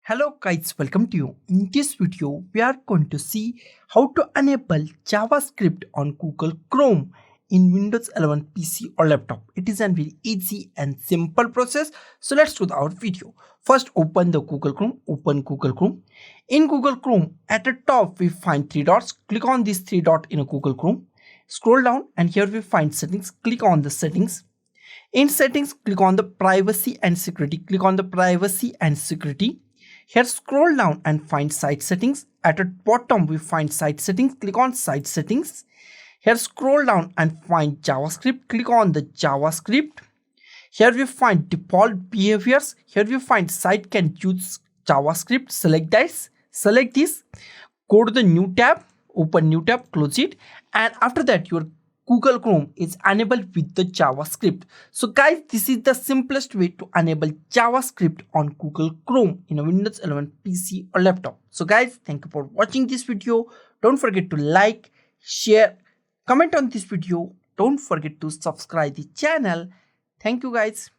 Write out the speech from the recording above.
Hello guys, welcome to you. In this video, we are going to see how to enable JavaScript on Google Chrome in Windows 11 PC or laptop. It is a very easy and simple process. So let's do our video. First, open the Google Chrome. Open Google Chrome. In Google Chrome, at the top we find three dots. Click on this three dot in a Google Chrome. Scroll down and here we find settings. Click on the settings. In settings, click on the privacy and security. Click on the privacy and security. Here scroll down and find site settings. At the bottom we find site settings. Click on site settings. Here scroll down and find JavaScript. Click on the JavaScript. Here we find default behaviors. Here we find site can use JavaScript. Select this. Go to the new tab. Open new tab. Close it. And after that your Google Chrome is enabled with the JavaScript. So guys, this is the simplest way to enable JavaScript on Google Chrome in a Windows 11 PC or laptop. So guys, thank you for watching this video. Don't forget to like, share, comment on this video. Don't forget to subscribe the channel. Thank you guys.